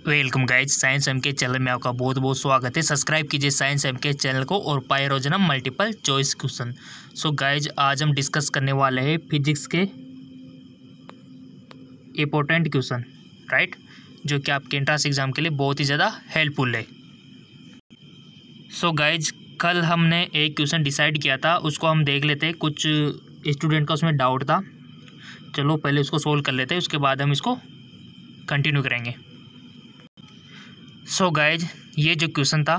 Welcome guys, science M के channel में आपका बहुत बहुत स्वागत है। सब्सक्राइब कीजिए साइंस एम के चैनल को और पाए रोजाना multiple choice question. So guys, आज हम डिस्कस करने वाले हैं फिजिक्स के इम्पोर्टेंट क्वेश्चन, राइट, जो कि आपके एंट्रेंस एग्जाम के लिए बहुत ही ज़्यादा हेल्पफुल है। सो गाइज, कल हमने एक क्वेश्चन डिसाइड किया था, उसको हम देख लेते हैं। कुछ स्टूडेंट का उसमें डाउट था, चलो पहले उसको सोल्व कर लेते हैं, उसके बाद हम इसको कंटिन्यू करेंगे। सो गाइज, ये जो क्वेश्चन था,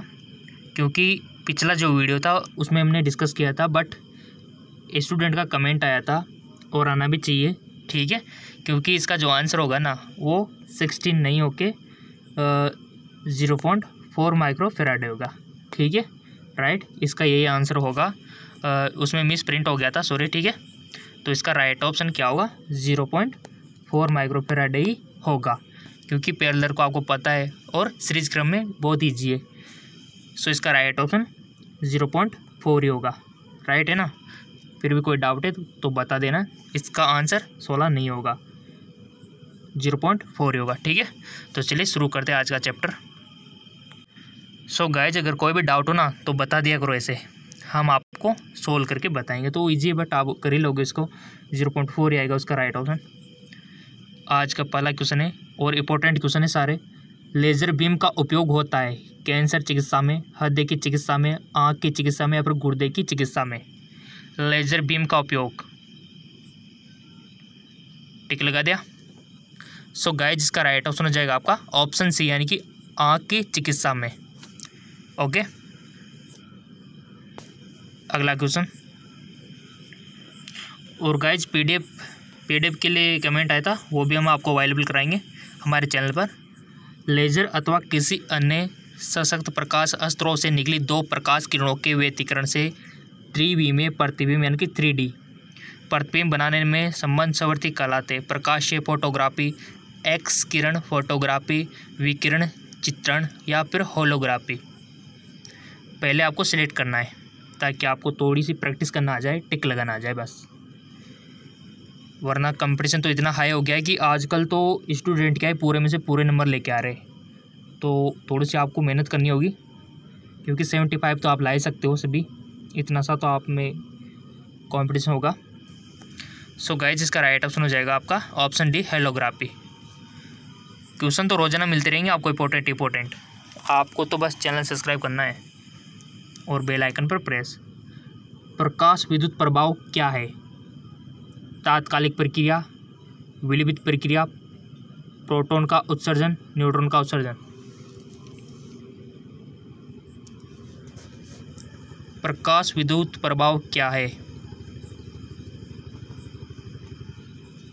क्योंकि पिछला जो वीडियो था उसमें हमने डिस्कस किया था, बट स्टूडेंट का कमेंट आया था और आना भी चाहिए, ठीक है, क्योंकि इसका जो आंसर होगा ना वो 16 नहीं होके 0.4 माइक्रोफेराड होगा, ठीक है, राइट। इसका यही आंसर होगा। उसमें मिस प्रिंट हो गया था, सॉरी, ठीक है। तो इसका राइट ऑप्शन क्या होगा? 0.4 माइक्रोफेराड ही होगा, क्योंकि पैरेलल को आपको पता है और सीरीज क्रम में बहुत ईजी है। सो इसका राइट ऑप्शन 0.4 ही होगा, राइट है ना। फिर भी कोई डाउट है तो बता देना। इसका आंसर 16 नहीं होगा, 0.4 ही होगा, ठीक है। तो चलिए शुरू करते हैं आज का चैप्टर। सो गाइज, अगर कोई भी डाउट हो ना तो बता दिया करो, ऐसे हम आपको सोल्व करके बताएंगे। तो ईजी है, बट आप कर ही लोगे इसको। 0.4 ही आएगा उसका राइट ऑप्शन। आज का पहला क्वेश्चन है और इम्पोर्टेंट क्वेश्चन है सारे। लेज़र बीम का उपयोग होता है कैंसर चिकित्सा में, हृदय की चिकित्सा में, आँख की चिकित्सा में या फिर गुर्दे की चिकित्सा में। लेज़र बीम का उपयोग, टिक लगा दिया। सो गाइज, इसका राइट ऑप्शन हो जाएगा आपका ऑप्शन सी, यानी कि आँख की चिकित्सा में। ओके, अगला क्वेश्चन। और गाइज, पीडीएफ के लिए कमेंट आया था, वो भी हम आपको अवेलेबल कराएंगे हमारे चैनल पर। लेज़र अथवा किसी अन्य सशक्त प्रकाश अस्त्रों से निकली दो प्रकाश किरणों के व्यतिकरण से त्रिविमीय प्रतिबिंब यानी कि 3D प्रतिबिंब बनाने में संबंधवर्ती कहलाते। प्रकाशीय फोटोग्राफी, एक्स किरण फोटोग्राफी, विकिरण चित्रण या फिर होलोग्राफी। पहले आपको सिलेक्ट करना है ताकि आपको थोड़ी सी प्रैक्टिस करना आ जाए, टिक लगाना आ जाए बस, वरना कंपटीशन तो इतना हाई हो गया है कि आजकल तो स्टूडेंट क्या है, पूरे में से पूरे नंबर लेके आ रहे। तो थोड़ी सी आपको मेहनत करनी होगी, क्योंकि 75 तो आप ला ही सकते हो सभी, इतना सा तो आप में कंपटीशन होगा। सो गाइज, इसका राइट ऑप्शन हो जाएगा आपका ऑप्शन डी, हेलोग्राफी। क्वेश्चन तो रोजाना मिलते रहेंगे आपको, इंपॉर्टेंट। आपको तो बस चैनल सब्सक्राइब करना है और बेल आइकन पर प्रेस। प्रकाश विद्युत प्रभाव क्या है? तात्कालिक प्रक्रिया, विलंबित प्रक्रिया, प्रोटॉन का उत्सर्जन, न्यूट्रॉन का उत्सर्जन। प्रकाश विद्युत प्रभाव क्या है?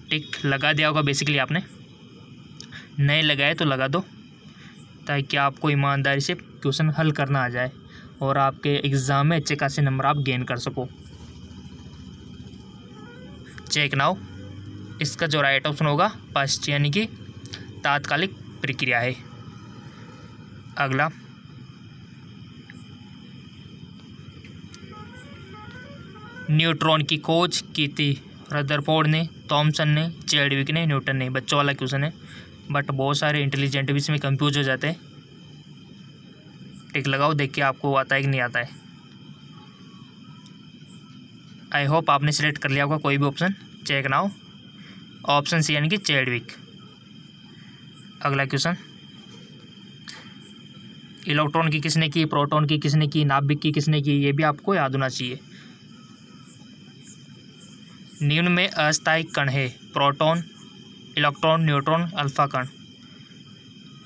टिक लगा दिया होगा बेसिकली आपने, नहीं लगाए तो लगा दो, ताकि आपको ईमानदारी से क्वेश्चन हल करना आ जाए और आपके एग्ज़ाम में अच्छे खासे नंबर आप गेन कर सको। चेक नाउ, इसका जो राइट ऑप्शन होगा फर्स्ट, यानी कि तात्कालिक प्रक्रिया है। अगला, न्यूट्रॉन की खोज की थी रदरफोर्ड ने, थॉमसन ने, चैडविक ने, न्यूटन ने। बच्चों वाला क्वेश्चन है, बट बहुत सारे इंटेलिजेंट भी इसमें कंफ्यूज हो जाते हैं। टिक लगाओ, देख के आपको आता है कि नहीं आता है। आई होप आपने सिलेक्ट कर लिया होगा कोई भी option. Check now, option C यानी कि चैडविक। अगला क्वेश्चन, इलेक्ट्रॉन की किसने की, प्रोटॉन की किसने की, नाभिक की किसने की, ये भी आपको याद होना चाहिए। निम्न में अस्थायी कण है? प्रोटॉन, इलेक्ट्रॉन, न्यूट्रॉन, अल्फा कण,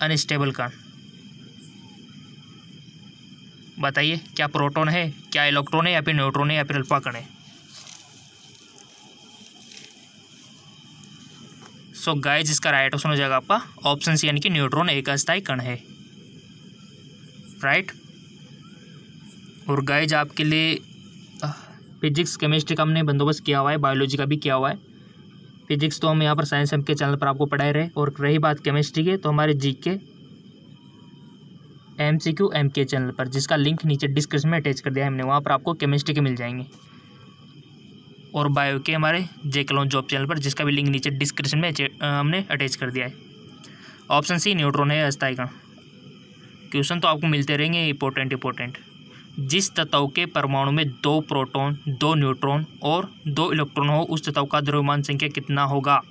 अनस्टेबल कण। बताइए, क्या प्रोटॉन है, क्या इलेक्ट्रॉन है, या फिर न्यूट्रॉन है, या फिर अल्फा कण है? सो गाइज, इसका राइट ऑप्शन हो जाएगा आपका ऑप्शन सी, यानी कि न्यूट्रॉन एक अस्थायी कण है, राइट। और गाइज, आपके लिए फिजिक्स केमिस्ट्री का हमने बंदोबस्त किया हुआ है, बायोलॉजी का भी किया हुआ है। फिजिक्स तो हम यहाँ पर साइंस एम के चैनल पर आपको पढ़ाए रहे, और रही बात केमिस्ट्री के, तो हमारे जीके MCQ MK चैनल पर, जिसका लिंक नीचे डिस्क्रिप्शन में अटैच कर दिया है हमने, वहाँ पर आपको केमिस्ट्री के मिल जाएंगे। और बायो के हमारे जेके लॉन्च जॉब चैनल पर, जिसका भी लिंक नीचे डिस्क्रिप्शन में हमने अटैच कर दिया है। ऑप्शन सी न्यूट्रॉन है अस्थायी कण। क्वेश्चन तो आपको मिलते रहेंगे इंपॉर्टेंट। जिस तत्व के परमाणु में 2 प्रोटॉन 2 न्यूट्रॉन और 2 इलेक्ट्रॉन हो उस तत्व का द्रव्यमान संख्या कितना होगा।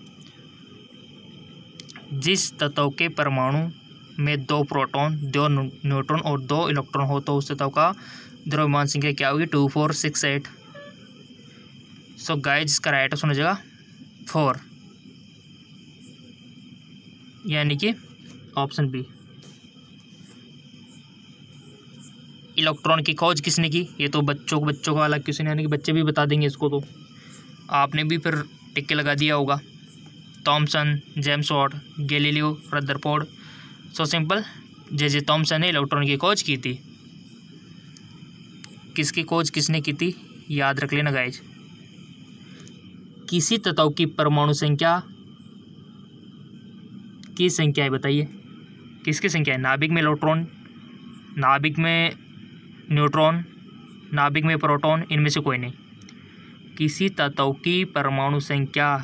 जिस तत्व के परमाणु में 2 प्रोटॉन 2 न्यूट्रॉन और 2 इलेक्ट्रॉन हो तो उस तत्व का द्रव्यमान संख्या क्या होगी, 2 4 6 8। सो गाइस इसका राइट ऑप्शन हो जाएगा 4, यानी कि ऑप्शन बी। इलेक्ट्रॉन की खोज किसने की, ये तो बच्चों का वाला क्वेश्चन, यानी कि बच्चे भी बता देंगे इसको, तो आपने भी फिर टिक लगा दिया होगा। Thomson, James Watt, Galileo, Rutherford. So simple, J Thomson ने इलेक्ट्रॉन की खोज की थी। किसकी खोज किसने की थी, याद रख लेना गाइज। किसी तत्व की परमाणु संख्या की संख्या है, बताइए किसकी संख्या है। नाभिक में इलेक्ट्रॉन, नाभिक में न्यूट्रॉन, नाभिक में प्रोटॉन, इनमें से कोई नहीं। किसी तत्व की परमाणु संख्या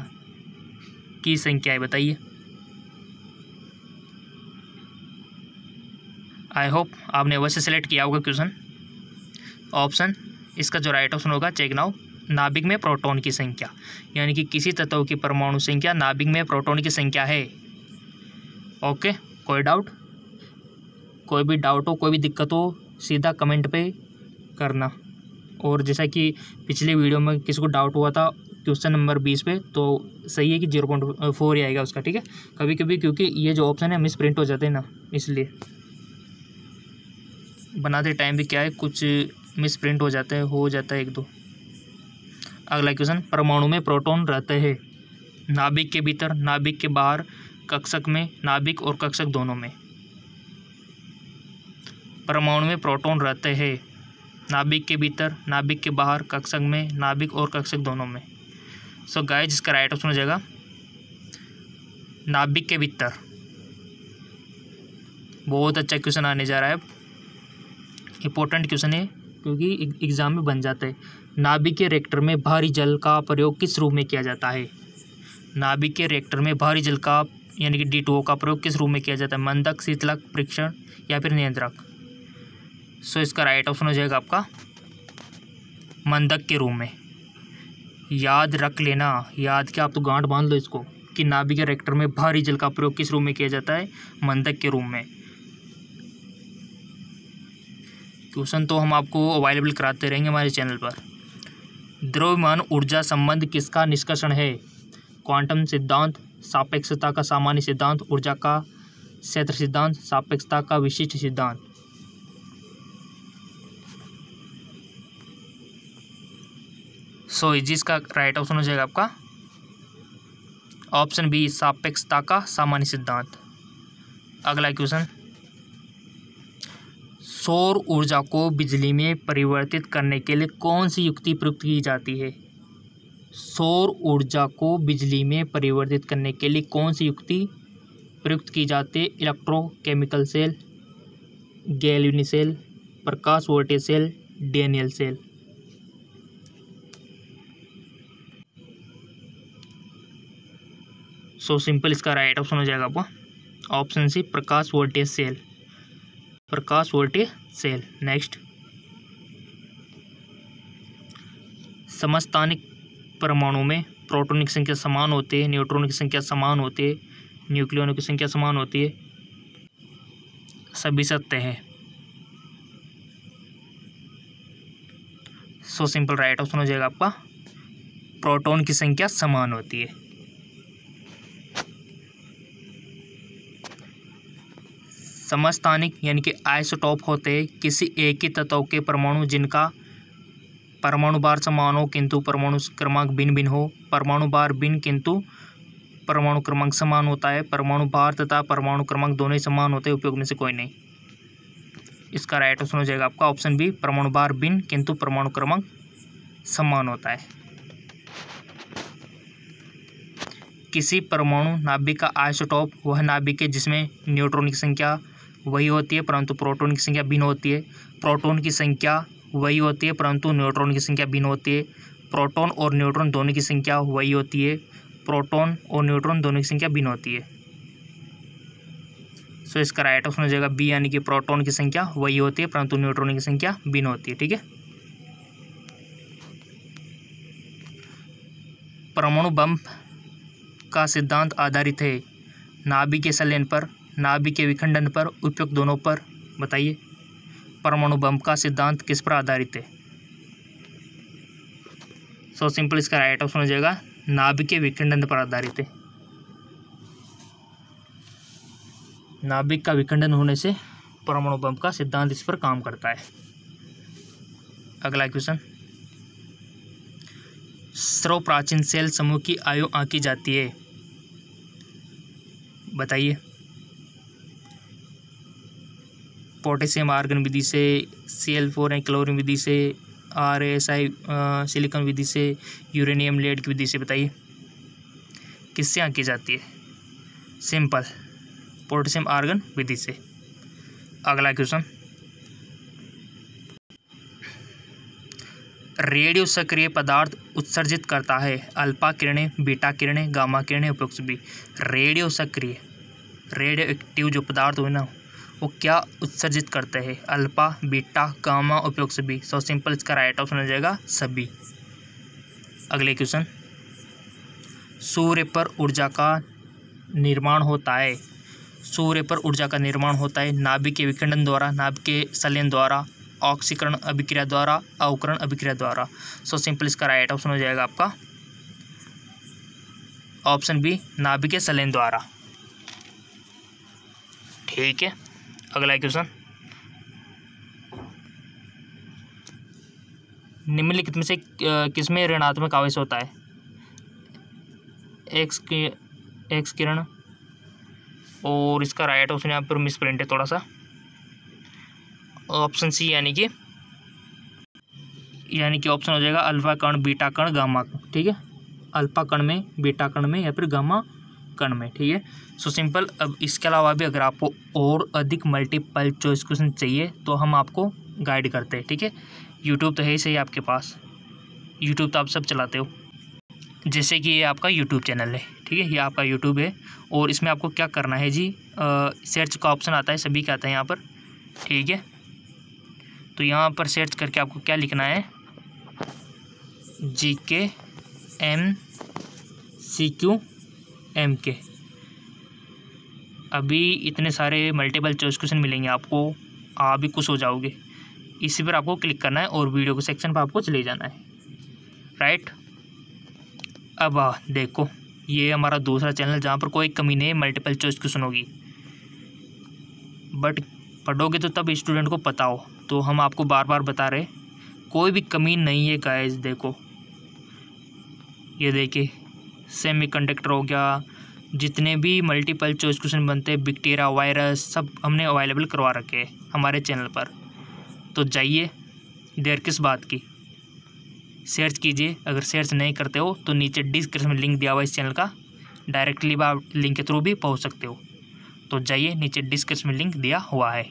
की संख्या है, बताइए। आई होप आपने अवश्य सेलेक्ट किया होगा क्वेश्चन। ऑप्शन इसका जो राइट ऑप्शन होगा, चेक नाउ, नाभिक में प्रोटॉन की संख्या, यानी कि किसी तत्व की परमाणु संख्या नाभिक में प्रोटॉन की संख्या है। ओके, कोई डाउट, कोई भी डाउट हो, कोई भी दिक्कत हो, सीधा कमेंट पे करना। और जैसा कि पिछले वीडियो में किसी को डाउट हुआ था क्वेश्चन नंबर 20 पे, तो सही है कि 0.4 ही आएगा उसका, ठीक है। कभी कभी क्योंकि ये जो ऑप्शन है मिस प्रिंट हो जाते हैं ना, इसलिए बनाते टाइम भी क्या है कुछ मिस प्रिंट हो जाता है 1-2। अगला क्वेश्चन, परमाणु में प्रोटॉन रहते हैं नाभिक के भीतर, नाभिक के बाहर, कक्षक में, नाभिक और कक्षक दोनों में। परमाणु में प्रोटॉन रहते हैं नाभिक के भीतर, नाभिक के बाहर, कक्षक में, नाभिक और कक्षक दोनों में। सो गाइस इसका राइट ऑप्शन हो जाएगा नाभिक के भीतर। बहुत अच्छा क्वेश्चन आने जा रहा है, इंपॉर्टेंट क्वेश्चन है क्योंकि एग्जाम में बन जाता है। नाभिक के रिएक्टर में भारी जल का प्रयोग किस रूप में किया जाता है। नाभिक के रिएक्टर में भारी जल का यानी कि D2O का प्रयोग किस रूप में किया जाता है, मंदक, शीतलक, परीक्षण या फिर नियंत्रक। सो इसका राइट ऑप्शन हो जाएगा आपका मंदक के रूप में। याद रख लेना, याद क्या, आप तो गांठ बांध लो इसको कि नाभिक के रिएक्टर में भारी जल का प्रयोग किस रूप में किया जाता है, मंदक के रूप में। क्वेश्चन तो हम आपको अवेलेबल कराते रहेंगे हमारे चैनल पर। द्रव्यमान ऊर्जा संबंध किसका निष्कर्षण है, क्वांटम सिद्धांत, सापेक्षता का सामान्य सिद्धांत, ऊर्जा का क्षेत्र सिद्धांत, सापेक्षता का विशिष्ट सिद्धांत। सो जिसका राइट ऑप्शन हो जाएगा आपका ऑप्शन बी, सापेक्षता का सामान्य सिद्धांत। अगला क्वेश्चन, सौर ऊर्जा को बिजली में परिवर्तित करने के लिए कौन सी युक्ति प्रयुक्त की जाती है। सौर ऊर्जा को बिजली में परिवर्तित करने के लिए कौन सी युक्ति प्रयुक्त की जाती है, इलेक्ट्रोकेमिकल सेल, गैल्वेनिक सेल, प्रकाश voltage cell, Daniell cell. So simple, इसका राइट ऑप्शन हो जाएगा आपका ऑप्शन सी, प्रकाश वोल्टेज सेल, प्रकाश वोल्टेज सेल। नेक्स्ट, समस्थानिक परमाणु में प्रोटॉन की संख्या समान होती है, न्यूट्रॉन की संख्या समान होती है, न्यूक्लियनों की संख्या समान होती है, सभी सत्य है। सो सिंपल राइट ऑप्शन हो जाएगा आपका प्रोटॉन की संख्या समान होती है। समस्थानिक यानी कि आइसोटोप होते हैं किसी एक ही तत्व के परमाणु जिनका परमाणु भार समान हो किंतु परमाणु क्रमांक भिन्न भिन्न हो। परमाणु भार भिन्न किंतु परमाणु क्रमांक समान होता है। परमाणु भार तथा परमाणु क्रमांक दोनों ही समान होते हैं, उपयोग में से कोई नहीं। इसका राइट ऑप्शन हो जाएगा आपका ऑप्शन बी, परमाणु भार भिन्न किंतु परमाणु क्रमांक समान होता है। किसी परमाणु नाभिक का आइसोटोप वह नाभिक है जिसमें न्यूट्रॉन की संख्या वही होती है परंतु प्रोटॉन की संख्या भिन्न होती है। प्रोटॉन की संख्या वही होती है परंतु न्यूट्रॉन की संख्या भिन्न होती है। प्रोटॉन और न्यूट्रॉन दोनों की संख्या वही होती है। प्रोटॉन और न्यूट्रॉन दोनों की संख्या भिन्न होती है। सो इसका राइट ऑप्शन हो जाएगा बी, यानी कि प्रोटॉन की संख्या वही होती है परंतु न्यूट्रॉन की संख्या भिन्न होती है। ठीक है, परमाणु बम का सिद्धांत आधारित है नाभिक के संलयन पर, नाभिक के विखंडन पर, उपयुक्त दोनों पर। बताइए परमाणु बम का सिद्धांत किस पर आधारित है? सो सिंपल इसका राइट ऑप्शन हो जाएगा नाभिक के विखंडन पर आधारित है। नाभिक का विखंडन होने से परमाणु बम का सिद्धांत इस पर काम करता है। अगला क्वेश्चन, सर्व प्राचीन सेल समूह की आयु आंकी जाती है। बताइए पोटेशियम आर्गन विधि से, CL4 क्लोरीन विधि से, RSI सिलिकॉन विधि से, यूरेनियम लेड की विधि से। बताइए किससे आंकी जाती है? सिंपल पोटेशियम आर्गन विधि से। अगला क्वेश्चन, रेडियो सक्रिय पदार्थ उत्सर्जित करता है अल्फा किरणें, बीटा किरणें, गामा किरणें, उपयुक्त भी। रेडियो सक्रिय, रेडियो एक्टिव जो पदार्थ हुए ना वो क्या उत्सर्जित करते हैं? अल्फा, बीटा, गामा, उपयुक्त भी। सो सिंपल इसका राइट ऑप्शन हो जाएगा सभी। अगले क्वेश्चन, सूर्य पर ऊर्जा का निर्माण होता है। सूर्य पर ऊर्जा का निर्माण होता है नाभिक के विखंडन द्वारा, नाभिक के संलयन द्वारा, ऑक्सीकरण अभिक्रिया द्वारा, अवकरण अभिक्रिया द्वारा। सो सिंपल इसका राइट ऑप्शन हो जाएगा आपका ऑप्शन बी, नाभिक के संलयन द्वारा। ठीक है, अगला क्वेश्चन, निम्नलिखित में से किसमें ऋणात्मक आवेश होता है? एक्स किरण, और इसका राइट ऑप्शन यहाँ पर मिसप्रिंट है थोड़ा सा, ऑप्शन सी, यानी कि ऑप्शन हो जाएगा अल्फा कण, बीटा कण, गामा कण। ठीक है, अल्फा कण में, बीटा कण में या फिर गामा कण में। ठीक है, सो सिंपल। अब इसके अलावा भी अगर आपको और अधिक मल्टीपल चॉइस क्वेश्चन चाहिए तो हम आपको गाइड करते हैं। ठीक है, यूट्यूब तो है ही सही आपके पास, यूट्यूब तो आप सब चलाते हो, जैसे कि ये आपका यूट्यूब चैनल है। ठीक है, ये आपका यूट्यूब है और इसमें आपको क्या करना है जी, सर्च का ऑप्शन आता है, सभी का आता है यहाँ पर। ठीक है, तो यहाँ पर सर्च करके आपको क्या लिखना है, GK MCQ MK। अभी इतने सारे मल्टीपल चॉइस क्वेश्चन मिलेंगे आपको, आप भी खुश हो जाओगे। इसी पर आपको क्लिक करना है और वीडियो के सेक्शन पर आपको चले जाना है। राइट, अब देखो ये हमारा दूसरा चैनल जहाँ पर कोई कमी नहीं है, मल्टीपल चॉइस क्वेश्चन होगी, बट पढ़ोगे तो तब स्टूडेंट को पता हो। तो हम आपको बार बार बता रहे कोई भी कमी नहीं है गाइस। देखो ये देखिए सेमीकंडक्टर हो गया, जितने भी मल्टीपल चॉइस क्वेश्चन बनते हैं, बैक्टीरिया, वायरस, सब हमने अवेलेबल करवा रखे हैं हमारे चैनल पर। तो जाइए, देर किस बात की, सर्च कीजिए। अगर सर्च नहीं करते हो तो नीचे डिस्क्रिप्शन में लिंक दिया हुआ है इस चैनल का, डायरेक्टली आप लिंक के थ्रू भी पहुंच सकते हो। तो जाइए, नीचे डिस्क्रिप्शन में लिंक दिया हुआ है।